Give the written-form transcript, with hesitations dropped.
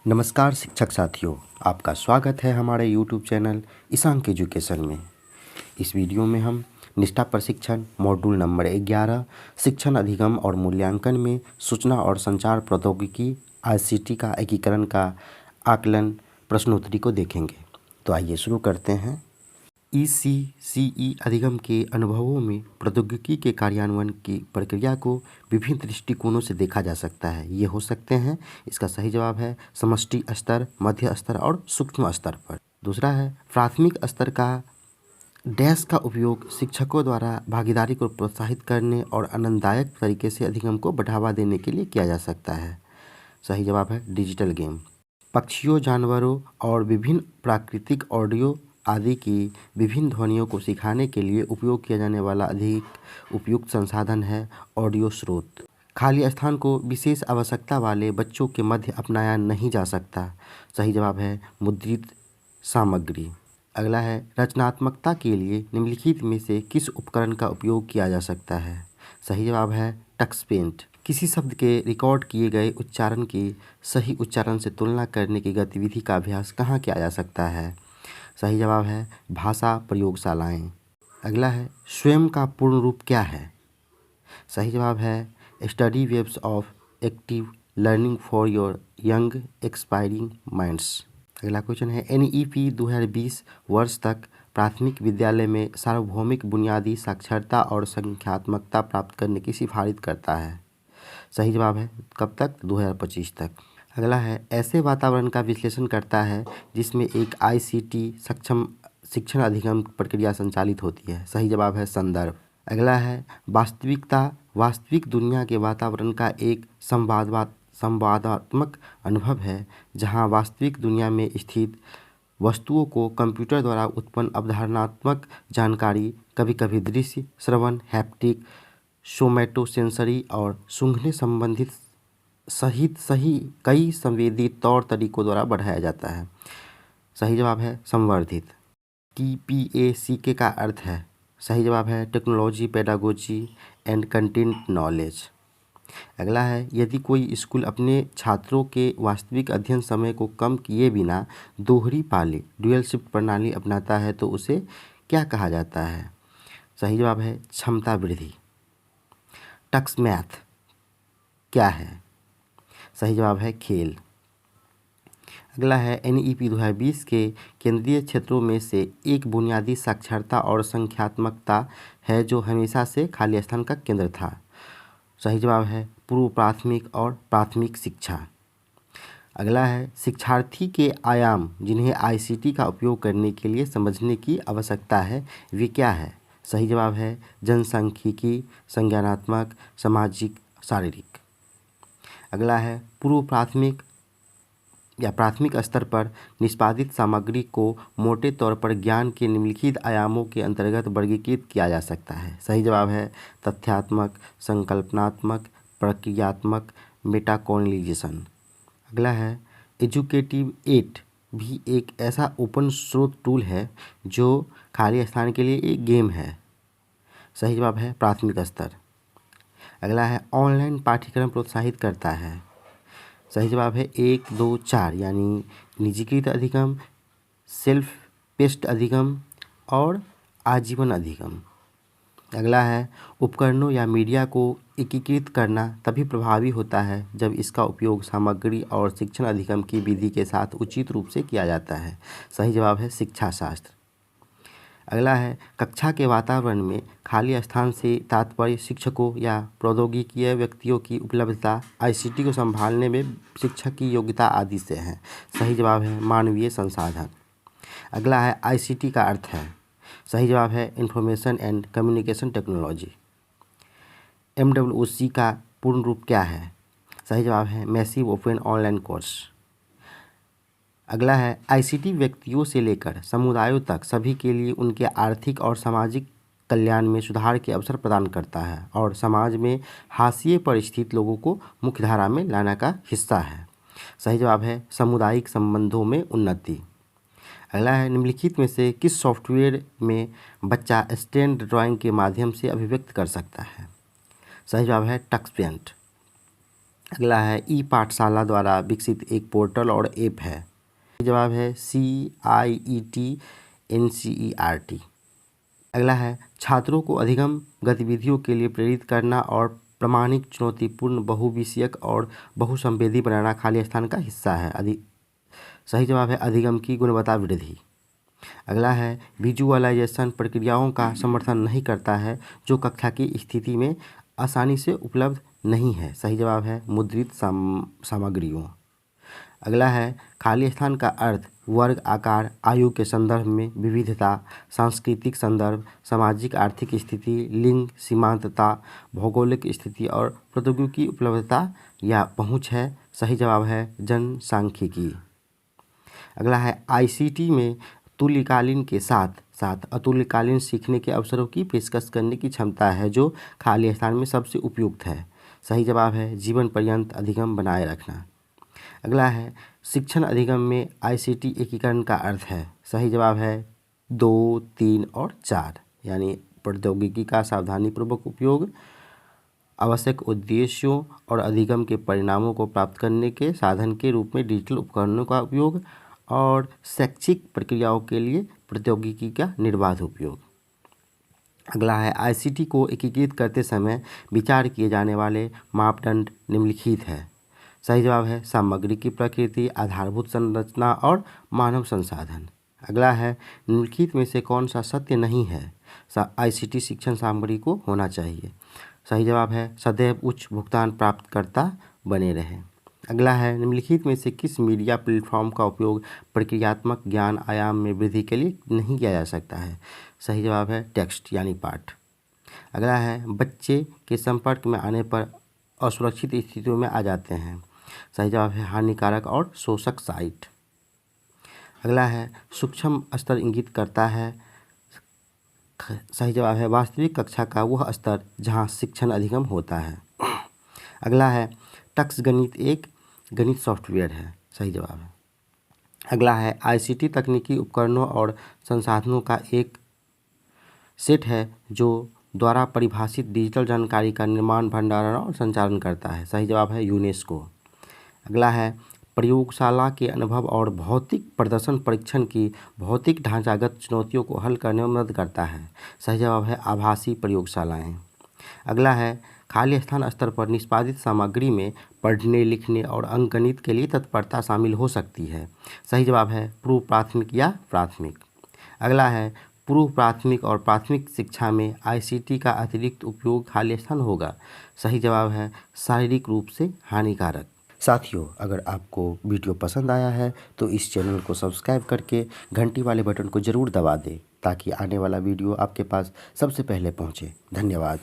नमस्कार शिक्षक साथियों, आपका स्वागत है हमारे YouTube चैनल ईशांक एजुकेशन में। इस वीडियो में हम निष्ठा प्रशिक्षण मॉड्यूल नंबर 11 शिक्षण अधिगम और मूल्यांकन में सूचना और संचार प्रौद्योगिकी ICT का एकीकरण का आकलन प्रश्नोत्तरी को देखेंगे। तो आइए शुरू करते हैं। ECCE अधिगम के अनुभवों में प्रौद्योगिकी के कार्यान्वयन की प्रक्रिया को विभिन्न दृष्टिकोणों से देखा जा सकता है। ये हो सकते हैं, इसका सही जवाब है समष्टि स्तर, मध्य स्तर और सूक्ष्म स्तर पर। दूसरा है प्राथमिक स्तर का डैश का उपयोग शिक्षकों द्वारा भागीदारी को प्रोत्साहित करने और आनंददायक तरीके से अधिगम को बढ़ावा देने के लिए किया जा सकता है। सही जवाब है डिजिटल गेम। पक्षियों, जानवरों और विभिन्न प्राकृतिक ऑडियो आदि की विभिन्न ध्वनियों को सिखाने के लिए उपयोग किया जाने वाला अधिक उपयुक्त संसाधन है ऑडियो स्रोत। खाली स्थान को विशेष आवश्यकता वाले बच्चों के मध्य अपनाया नहीं जा सकता। सही जवाब है मुद्रित सामग्री। अगला है रचनात्मकता के लिए निम्नलिखित में से किस उपकरण का उपयोग किया जा सकता है। सही जवाब है टक्स पेंट। किसी शब्द के रिकॉर्ड किए गए उच्चारण की सही उच्चारण से तुलना करने की गतिविधि का अभ्यास कहाँ किया जा सकता है। सही जवाब है भाषा प्रयोगशालाएं। अगला है स्वयं का पूर्ण रूप क्या है। सही जवाब है study webs of active learning for your young expiring minds. अगला क्वेश्चन है NEP 2020 वर्ष तक प्राथमिक विद्यालय में सार्वभौमिक बुनियादी साक्षरता और संख्यात्मकता प्राप्त करने की सिफारिश करता है। सही जवाब है कब तक, 2025 तक। अगला है ऐसे वातावरण का विश्लेषण करता है जिसमें एक ICT सक्षम शिक्षण अधिगम प्रक्रिया संचालित होती है। सही जवाब है संदर्भ। अगला है वास्तविकता वास्तविक दुनिया के वातावरण का एक संवादात्मक अनुभव है जहां वास्तविक दुनिया में स्थित वस्तुओं को कंप्यूटर द्वारा उत्पन्न अवधारणात्मक जानकारी, कभी कभी दृश्य, श्रवण, हैप्टिक, सोमैटोसेंसरी और सूंघने संबंधित सहित कई संवेदी तौर तरीकों द्वारा बढ़ाया जाता है। सही जवाब है संवर्धित। TPACK का अर्थ है। सही जवाब है technology, pedagogy and content knowledge. अगला है यदि कोई स्कूल अपने छात्रों के वास्तविक अध्ययन समय को कम किए बिना दोहरी पाली ड्यूअल शिफ्ट प्रणाली अपनाता है तो उसे क्या कहा जाता है। सही जवाब है क्षमता वृद्धि। टक्स मैथ क्या है। सही जवाब है खेल। अगला है NEP 2020 के केंद्रीय क्षेत्रों में से एक बुनियादी साक्षरता और संख्यात्मकता है जो हमेशा से खाली स्थान का केंद्र था। सही जवाब है पूर्व प्राथमिक और प्राथमिक शिक्षा। अगला है शिक्षार्थी के आयाम जिन्हें ICT का उपयोग करने के लिए समझने की आवश्यकता है, वे क्या है। सही जवाब है जनसांख्यिकी, संज्ञानात्मक, सामाजिक, शारीरिक। अगला है पूर्व प्राथमिक या प्राथमिक स्तर पर निष्पादित सामग्री को मोटे तौर पर ज्ञान के निम्नलिखित आयामों के अंतर्गत वर्गीकृत किया जा सकता है। सही जवाब है तथ्यात्मक, संकल्पनात्मक, प्रक्रियात्मक, मेटाकॉग्निशन। अगला है एजुकेटिव 8 भी एक ऐसा ओपन स्रोत टूल है जो खाली स्थान के लिए एक गेम है। सही जवाब है प्राथमिक स्तर। अगला है ऑनलाइन पाठ्यक्रम प्रोत्साहित करता है। सही जवाब है 1, 2, 4 यानी निजीकृत अधिगम, सेल्फ पेस्ड अधिगम और आजीवन अधिगम। अगला है उपकरणों या मीडिया को एकीकृत करना तभी प्रभावी होता है जब इसका उपयोग सामग्री और शिक्षण अधिगम की विधि के साथ उचित रूप से किया जाता है। सही जवाब है शिक्षा शास्त्र। अगला है कक्षा के वातावरण में खाली स्थान से तात्पर्य शिक्षकों या प्रौद्योगिकीय व्यक्तियों की उपलब्धता, ICT को संभालने में शिक्षक की योग्यता आदि से है। सही जवाब है मानवीय संसाधन। अगला है ICT का अर्थ है। सही जवाब है information and communication technology. MWOC का पूर्ण रूप क्या है। सही जवाब है मैसिव ओपन ऑनलाइन कोर्स। अगला है ICT व्यक्तियों से लेकर समुदायों तक सभी के लिए उनके आर्थिक और सामाजिक कल्याण में सुधार के अवसर प्रदान करता है और समाज में हाशिए पर स्थित लोगों को मुख्यधारा में लाने का हिस्सा है। सही जवाब है सामुदायिक संबंधों में उन्नति। अगला है निम्नलिखित में से किस सॉफ्टवेयर में बच्चा स्टैंड ड्राइंग के माध्यम से अभिव्यक्त कर सकता है। सही जवाब है टक्स पेंट। अगला है ई पाठशाला द्वारा विकसित एक पोर्टल और ऐप है। जवाब है CIET-NCERT। अगला है छात्रों को अधिगम गतिविधियों के लिए प्रेरित करना और प्रामाणिक चुनौतीपूर्ण बहुविषयक और बहुसंवेदी बनाना खाली स्थान का हिस्सा है। सही जवाब है अधिगम की गुणवत्ता वृद्धि। अगला है विजुअलाइजेशन प्रक्रियाओं का समर्थन नहीं करता है जो कक्षा की स्थिति में आसानी से उपलब्ध नहीं है। सही जवाब है मुद्रित सामग्रियों। अगला है खाली स्थान का अर्थ वर्ग, आकार, आयु के संदर्भ में विविधता, सांस्कृतिक संदर्भ, सामाजिक आर्थिक स्थिति, लिंग, सीमांतता, भौगोलिक स्थिति और प्रौद्योगिकी उपलब्धता या पहुँच है। सही जवाब है जनसांख्यिकी। अगला है ICT में तुल्यकालीन के साथ साथ अतुल्यकालीन सीखने के अवसरों की पेशकश करने की क्षमता है जो खाली स्थान में सबसे उपयुक्त है। सही जवाब है जीवन पर्यंत अधिगम बनाए रखना। अगला है शिक्षण अधिगम में ICT एकीकरण का अर्थ है। सही जवाब है 2, 3 और 4, यानी प्रौद्योगिकी का सावधानीपूर्वक उपयोग, आवश्यक उद्देश्यों और अधिगम के परिणामों को प्राप्त करने के साधन के रूप में डिजिटल उपकरणों का उपयोग और शैक्षिक प्रक्रियाओं के लिए प्रौद्योगिकी का निर्बाध उपयोग। अगला है ICT को एकीकृत करते समय विचार किए जाने वाले मापदंड निम्नलिखित है। सही जवाब है सामग्री की प्रकृति, आधारभूत संरचना और मानव संसाधन। अगला है निम्नलिखित में से कौन सा सत्य नहीं है ICT शिक्षण सामग्री को होना चाहिए। सही जवाब है सदैव उच्च भुगतान प्राप्तकर्ता बने रहें। अगला है निम्नलिखित में से किस मीडिया प्लेटफॉर्म का उपयोग प्रक्रियात्मक ज्ञान आयाम में वृद्धि के लिए नहीं किया जा सकता है। सही जवाब है टेक्स्ट यानी पाठ। अगला है बच्चे के संपर्क में आने पर असुरक्षित स्थितियों में आ जाते हैं। सही जवाब है हानिकारक और शोषक साइट। अगला है सूक्ष्म स्तर इंगित करता है। सही जवाब है वास्तविक कक्षा का वह स्तर जहां शिक्षण अधिगम होता है। अगला है टक्स गणित एक गणित सॉफ्टवेयर है। सही जवाब है। अगला है ICT तकनीकी उपकरणों और संसाधनों का एक सेट है जो द्वारा परिभाषित डिजिटल जानकारी का निर्माण, भंडारण और संचालन करता है। सही जवाब है यूनेस्को। अगला है प्रयोगशाला के अनुभव और भौतिक प्रदर्शन परीक्षण की भौतिक ढांचागत चुनौतियों को हल करने में मदद करता है। सही जवाब है आभासी प्रयोगशालाएं। अगला है खाली स्थान स्तर पर निष्पादित सामग्री में पढ़ने, लिखने और अंकगणित के लिए तत्परता शामिल हो सकती है। सही जवाब है पूर्व प्राथमिक या प्राथमिक। अगला है पूर्व प्राथमिक और प्राथमिक शिक्षा में ICT का अतिरिक्त उपयोग खाली स्थान होगा। सही जवाब है शारीरिक रूप से हानिकारक। साथियों, अगर आपको वीडियो पसंद आया है तो इस चैनल को सब्सक्राइब करके घंटी वाले बटन को ज़रूर दबा दें ताकि आने वाला वीडियो आपके पास सबसे पहले पहुंचे। धन्यवाद।